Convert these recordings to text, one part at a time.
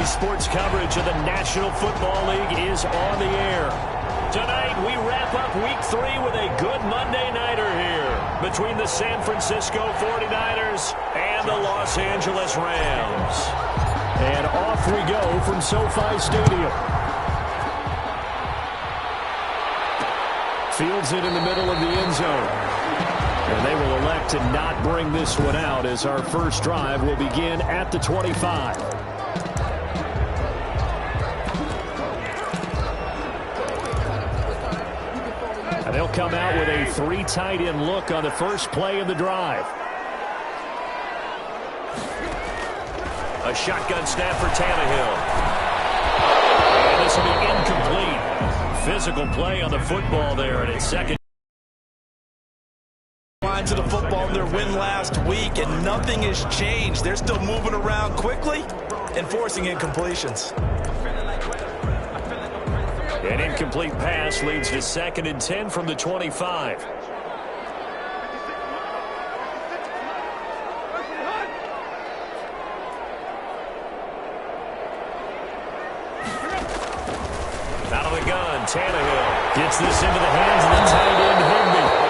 NBC Sports coverage of the National Football League is on the air. Tonight, we wrap up Week 3 with a good Monday nighter here between the San Francisco 49ers and the Los Angeles Rams. And off we go from SoFi Stadium. Fields it in the middle of the end zone. And they will elect to not bring this one out as our first drive will begin at the 25. And they'll come out with a 3 tight end look on the first play of the drive. A shotgun snap for Tannehill. And this will be incomplete. Physical play on the football there, and it's second. To the football in their win last week, and nothing has changed. They're still moving around quickly and forcing incompletions. An incomplete pass leads to 2nd and 10 from the 25. Out of the gun, Tannehill gets this into the hands of the tight end, Higby.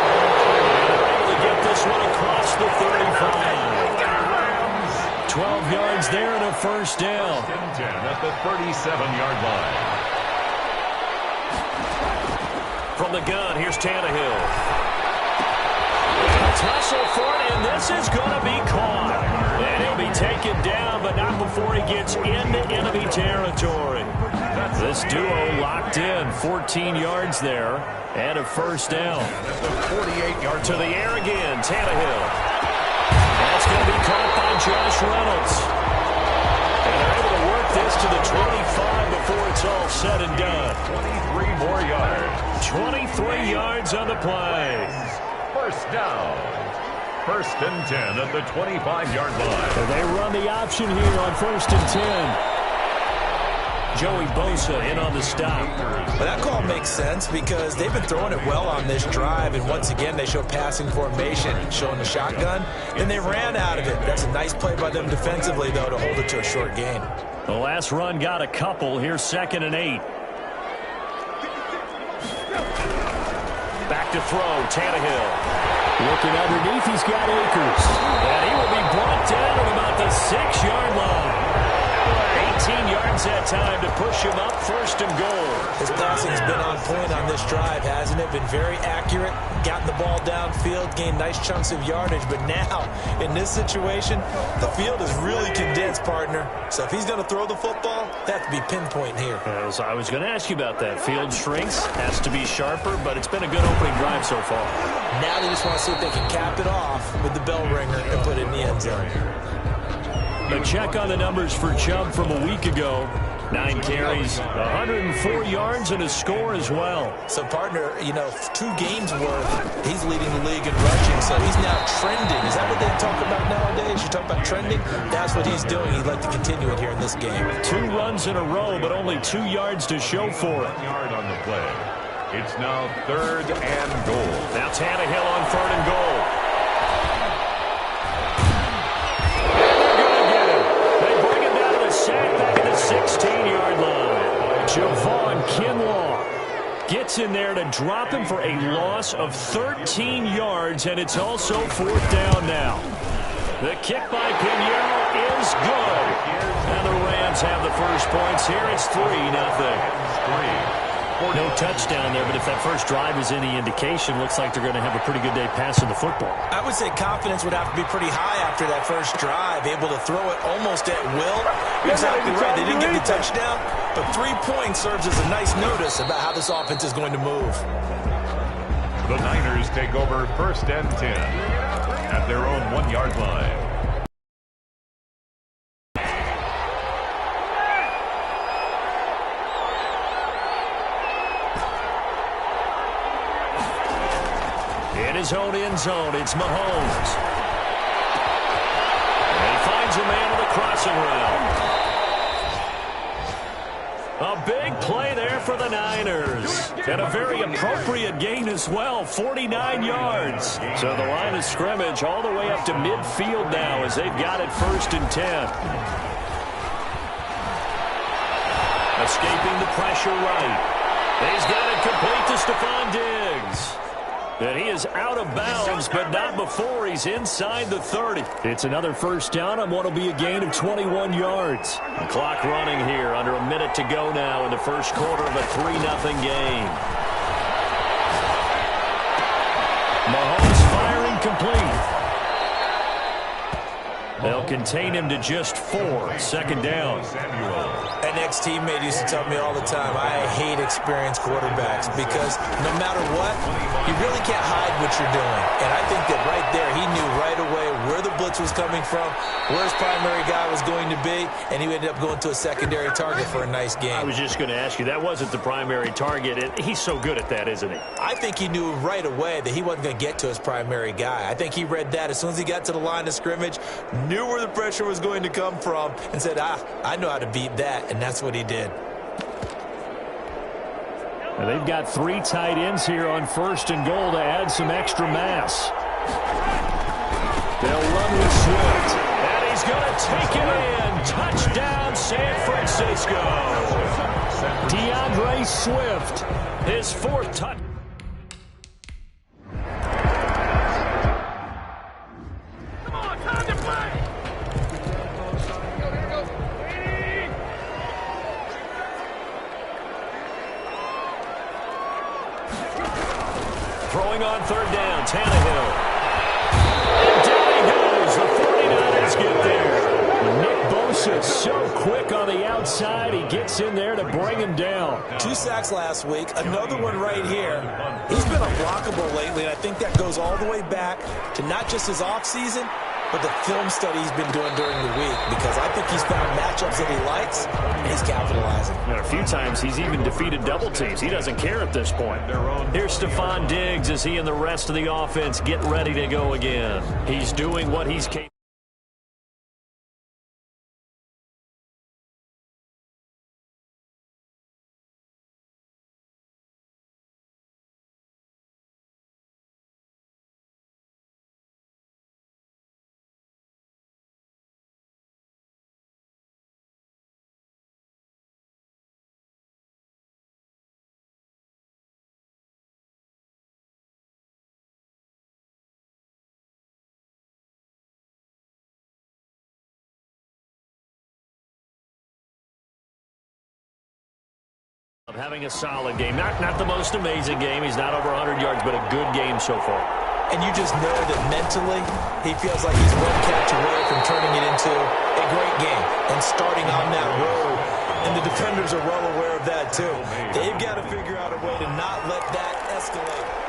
This one across the 35. 12 yards there and a first down. 10 at the 37-yard line. From the gun, here's Tannehill. A tussle for it, and this is going to be caught. And he'll be taken down, but not before he gets into enemy territory. This duo locked in, 14 yards there, and a first down. 48-yard to the air again, Tannehill. That's going to be caught by Josh Reynolds. And they're able to work this to the 25 before it's all said and done. 23 more yards. 23 yards on the play. First down. 1st and 10 at the 25-yard line. And they run the option here on 1st and 10. Joey Bosa in on the stop. But that call makes sense because they've been throwing it well on this drive, and once again they show passing formation, showing the shotgun, and they ran out of it. That's a nice play by them defensively, though, to hold it to a short gain. The last run got a couple. Here's 2nd and 8. Back to throw, Tannehill. Looking underneath, he's got Akers. And he will be brought down at about the 6-yard line. 18 yards that time to push him up 1st and goal. His passing's been on point on this drive, hasn't it? Been very accurate, gotten the ball downfield, gained nice chunks of yardage. But now, in this situation, the field is really condensed, partner. So if he's going to throw the football, they have to be pinpoint here. As I was going to ask you about that. Field shrinks, has to be sharper, but it's been a good opening drive so far. Now they just want to see if they can cap it off with the bell ringer and put it in the end zone. A check on the numbers for Chubb from a week ago. 9 carries, 104 yards, and a score as well. So, partner, 2 games worth, he's leading the league in rushing, so he's now trending. Is that what they talk about nowadays? You talk about trending? That's what he's doing. He'd like to continue it here in this game. 2 runs in a row, but only 2 yards to show for it. 1 yard on the play. It's now 3rd and goal. Now Tannehill on 3rd and goal. Sack back at the 16-yard line. Javon Kinlaw gets in there to drop him for a loss of 13 yards, and it's also 4th down now. The kick by Pinheiro is good. And the Rams have the first points here. It's 3-0. No touchdown there, but if that first drive is any indication, looks like they're going to have a pretty good day passing the football. I would say confidence would have to be pretty high after that first drive, able to throw it almost at will. Exactly right. They didn't get the touchdown, but 3 points serves as a nice notice about how this offense is going to move. The Niners take over 1st and 10 at their own 1-yard line. In his own end zone, it's Mahomes. And he finds a man on the crossing route. A big play there for the Niners. And a very appropriate gain as well, 49 yards. So the line of scrimmage all the way up to midfield now as they've got it 1st and 10. Escaping the pressure right. He's got it complete to Stephon Diggs. And he is out of bounds, but not before he's inside the 30. It's another first down on what will be a gain of 21 yards. The clock running here, under a minute to go now in the first quarter of a 3-0 game. Mahomes firing complete. They'll contain him to just 4. Second down. An ex-teammate used to tell me all the time, I hate experienced quarterbacks because no matter what, you really can't hide what you're doing. And I think that right there, he knew right away where the blitz was coming from, where his primary guy was going to be, and he ended up going to a secondary target for a nice game. I was just going to ask you, that wasn't the primary target. He's so good at that, isn't he? I think he knew right away that he wasn't going to get to his primary guy. I think he read that as soon as he got to the line of scrimmage, knew where the pressure was going to come from, and said, I know how to beat that, and that's what he did. Now they've got 3 tight ends here on 1st and goal to add some extra mass. They'll run with Swift, and he's going to take it in. Touchdown, San Francisco. DeAndre Swift, his 4th touchdown. Throwing on 3rd down, Tannehill. And down he goes. The 49ers get there. Nick Bosa so quick on the outside. He gets in there to bring him down. 2 sacks last week, another one right here. He's been unblockable lately, and I think that goes all the way back to not just his offseason, but the film study he's been doing during the week, because I think he's found matchups that he likes, and he's capitalizing. And a few times he's even defeated double teams. He doesn't care at this point. Here's Stephon Diggs as he and the rest of the offense get ready to go again. He's doing what he's capable. Having a solid game. Not the most amazing game. He's not over 100 yards, but a good game so far. And you just know that mentally he feels like he's one catch away from turning it into a great game and starting on that road. And the defenders are well aware of that too. They've got to figure out a way to not let that escalate.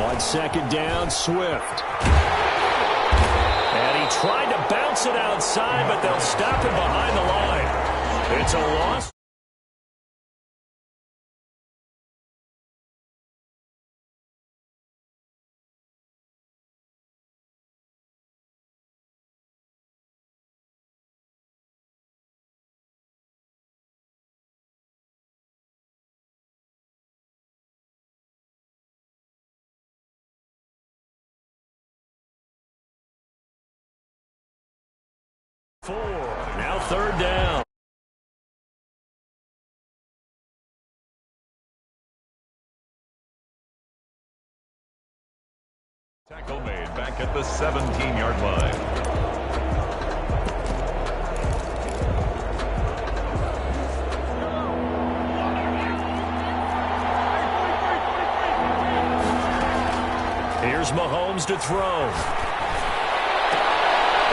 On 2nd down, Swift. And he tried to bounce it outside, but they'll stop him behind the line. It's a loss. Now 3rd down. Tackle made back at the 17-yard line. Here's Mahomes to throw.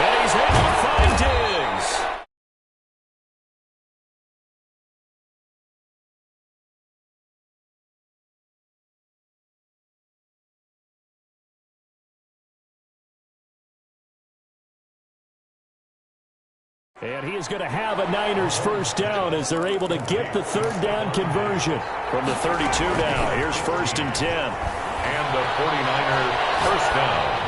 And he's able to find Diggs. And he is going to have a Niners 1st down as they're able to get the 3rd down conversion. From the 32 now, here's 1st and 10. And the 49ers 1st down.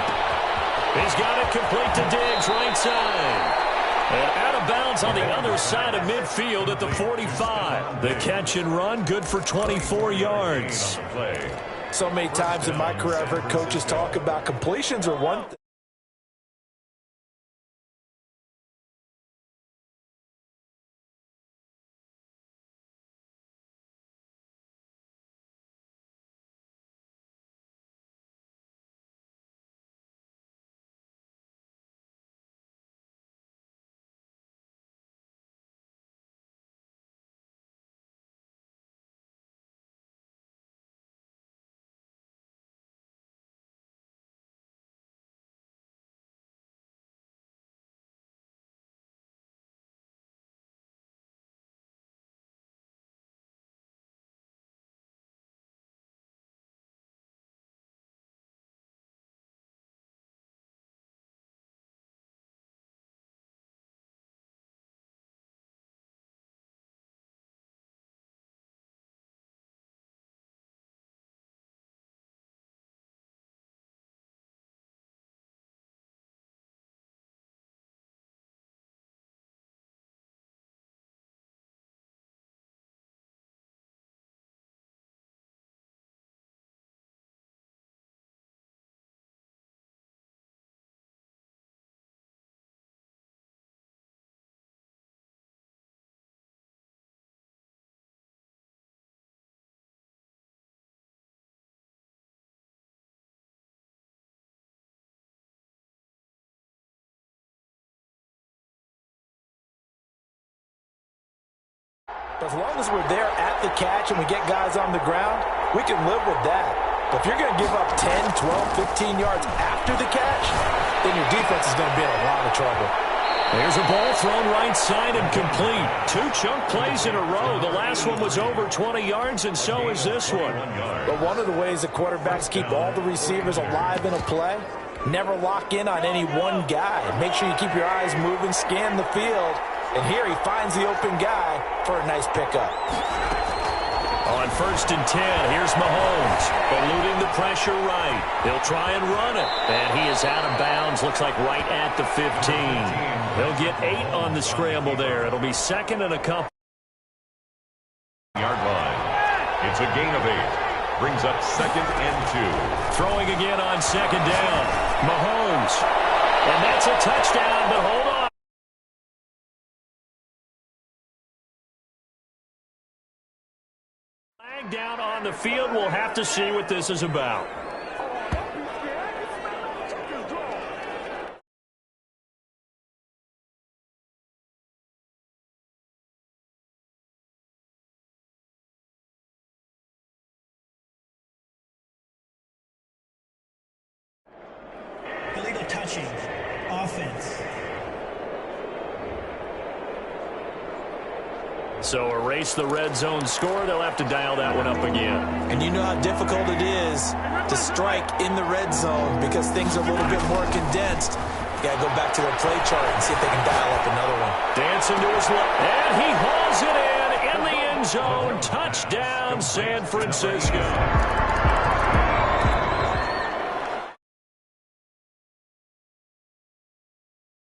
He's got it complete to Diggs, right side. And out of bounds on the other side of midfield at the 45. The catch and run, good for 24 yards. So many times in my career, I've heard coaches talk about completions are one thing. As long as we're there at the catch and we get guys on the ground, we can live with that. But if you're going to give up 10, 12, 15 yards after the catch, then your defense is going to be in a lot of trouble. There's a ball thrown right side and complete. 2 chunk plays in a row. The last one was over 20 yards, and so is this one. But one of the ways the quarterbacks keep all the receivers alive in a play, never lock in on any one guy. Make sure you keep your eyes moving, scan the field. And here he finds the open guy for a nice pickup. On 1st and 10, here's Mahomes, eluding the pressure right. He'll try and run it. And he is out of bounds, looks like right at the 15. He'll get 8 on the scramble there. It'll be second and a couple. Yard line. It's a gain of 8. Brings up 2nd and 2. Throwing again on 2nd down. Mahomes. And that's a touchdown, but hold on. Down on the field, we'll have to see what this is about. Illegal touching. Offense. So erase the red zone score. They'll have to dial that one up again. And you know how difficult it is to strike in the red zone because things are a little bit more condensed. You got to go back to their play chart and see if they can dial up another one. Dancing to his left, and he hauls it in the end zone. Touchdown, San Francisco.